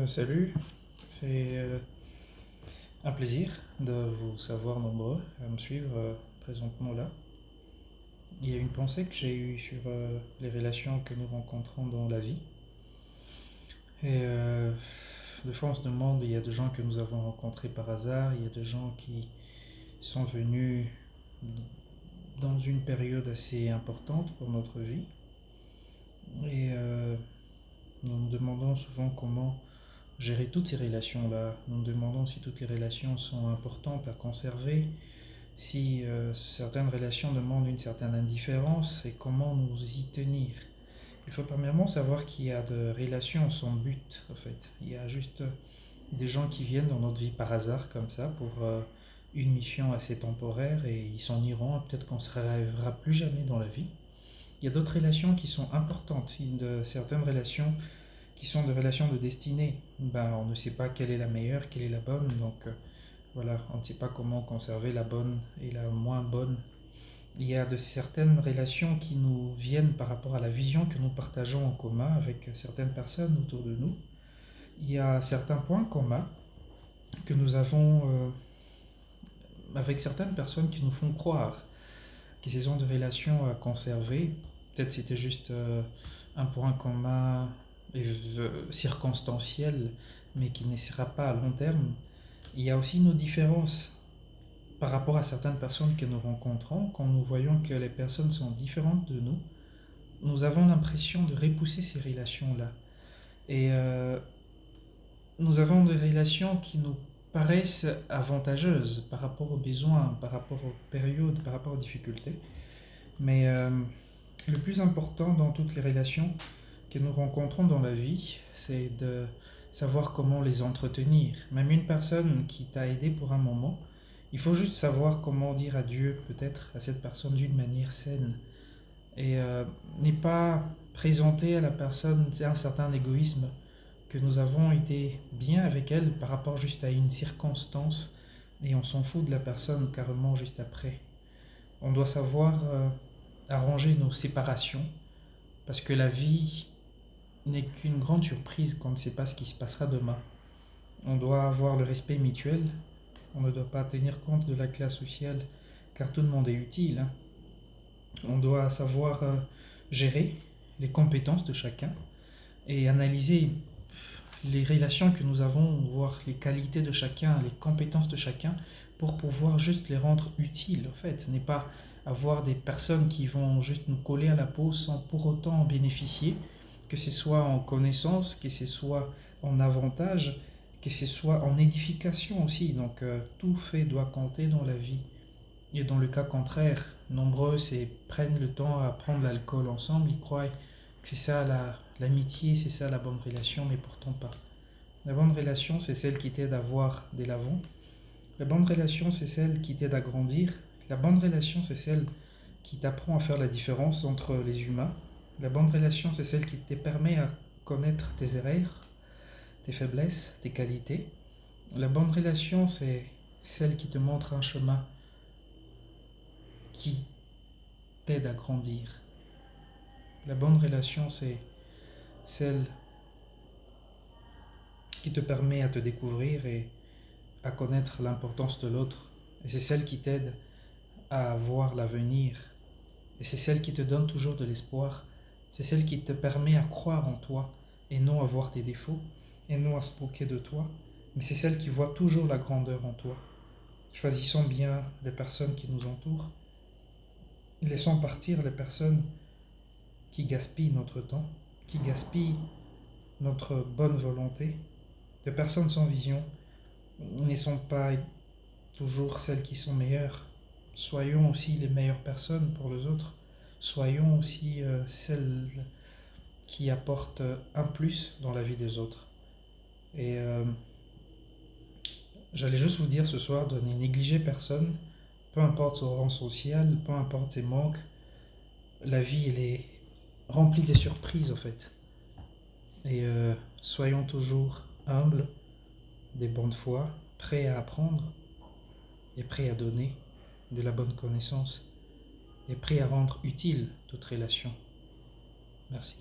Salut, c'est un plaisir de vous savoir nombreux à me suivre présentement là. Il y a une pensée que j'ai eue sur les relations que nous rencontrons dans la vie. Et des fois on se demande, il y a des gens que nous avons rencontrés par hasard, il y a des gens qui sont venus dans une période assez importante pour notre vie. Et nous nous demandons souvent comment gérer toutes ces relations-là. Nous nous demandons si toutes les relations sont importantes à conserver, si certaines relations demandent une certaine indifférence et comment nous y tenir. Il faut premièrement savoir qu'il y a de relations sans but, en fait. Il y a juste des gens qui viennent dans notre vie par hasard, comme ça, pour une mission assez temporaire et ils s'en iront. Peut-être qu'on ne se reverra plus jamais dans la vie. Il y a d'autres relations qui sont importantes. Il y a de certaines relations qui sont des relations de destinée. On ne sait pas quelle est la meilleure, quelle est la bonne, donc voilà, on ne sait pas comment conserver la bonne et la moins bonne. Il y a de certaines relations qui nous viennent par rapport à la vision que nous partageons en commun avec certaines personnes autour de nous. Il y a certains points communs que nous avons avec certaines personnes qui nous font croire que ce sont des relations à conserver. Peut-être c'était juste un point commun circonstanciel, mais qui ne sera pas à long terme. Il y a aussi nos différences par rapport à certaines personnes que nous rencontrons. Quand nous voyons que les personnes sont différentes de nous, nous avons l'impression de repousser ces relations-là. Et nous avons des relations qui nous paraissent avantageuses par rapport aux besoins, par rapport aux périodes, par rapport aux difficultés. Mais le plus important dans toutes les relations que nous rencontrons dans la vie, c'est de savoir comment les entretenir. Même une personne qui t'a aidé pour un moment, il faut juste savoir comment dire adieu peut-être à cette personne d'une manière saine. Et n'est pas présenter à la personne un certain égoïsme, que nous avons été bien avec elle par rapport juste à une circonstance et on s'en fout de la personne carrément juste après. On doit savoir arranger nos séparations parce que la vie n'est qu'une grande surprise qu'on ne sait pas ce qui se passera demain. On doit avoir le respect mutuel, on ne doit pas tenir compte de la classe sociale car tout le monde est utile. On doit savoir gérer les compétences de chacun et analyser les relations que nous avons, voir les qualités de chacun, les compétences de chacun pour pouvoir juste les rendre utiles. En fait, ce n'est pas avoir des personnes qui vont juste nous coller à la peau sans pour autant en bénéficier, que ce soit en connaissance, que ce soit en avantage, que ce soit en édification aussi. Donc tout fait doit compter dans la vie. Et dans le cas contraire, nombreux prennent le temps à prendre l'alcool ensemble, ils croient que c'est ça l'amitié, c'est ça la bonne relation, mais pourtant pas. La bonne relation, c'est celle qui t'aide à voir de l'avant. La bonne relation, c'est celle qui t'aide à grandir. La bonne relation, c'est celle qui t'apprend à faire la différence entre les humains. La bonne relation, c'est celle qui te permet à connaître tes erreurs, tes faiblesses, tes qualités. La bonne relation, c'est celle qui te montre un chemin qui t'aide à grandir. La bonne relation, c'est celle qui te permet à te découvrir et à connaître l'importance de l'autre. Et c'est celle qui t'aide à voir l'avenir. Et c'est celle qui te donne toujours de l'espoir. C'est celle qui te permet à croire en toi et non à voir tes défauts et non à se moquer de toi. Mais c'est celle qui voit toujours la grandeur en toi. Choisissons bien les personnes qui nous entourent. Laissons partir les personnes qui gaspillent notre temps, qui gaspillent notre bonne volonté. Les personnes sans vision ne sont pas toujours celles qui sont meilleures. Soyons aussi les meilleures personnes pour les autres. Soyons aussi celles qui apportent un plus dans la vie des autres. Et j'allais juste vous dire ce soir de ne négliger personne, peu importe son rang social, peu importe ses manques. La vie, elle est remplie de surprises en fait. Et soyons toujours humbles, des bonnes foi, prêts à apprendre et prêts à donner de la bonne connaissance et prêts à rendre utile toute relation. Merci.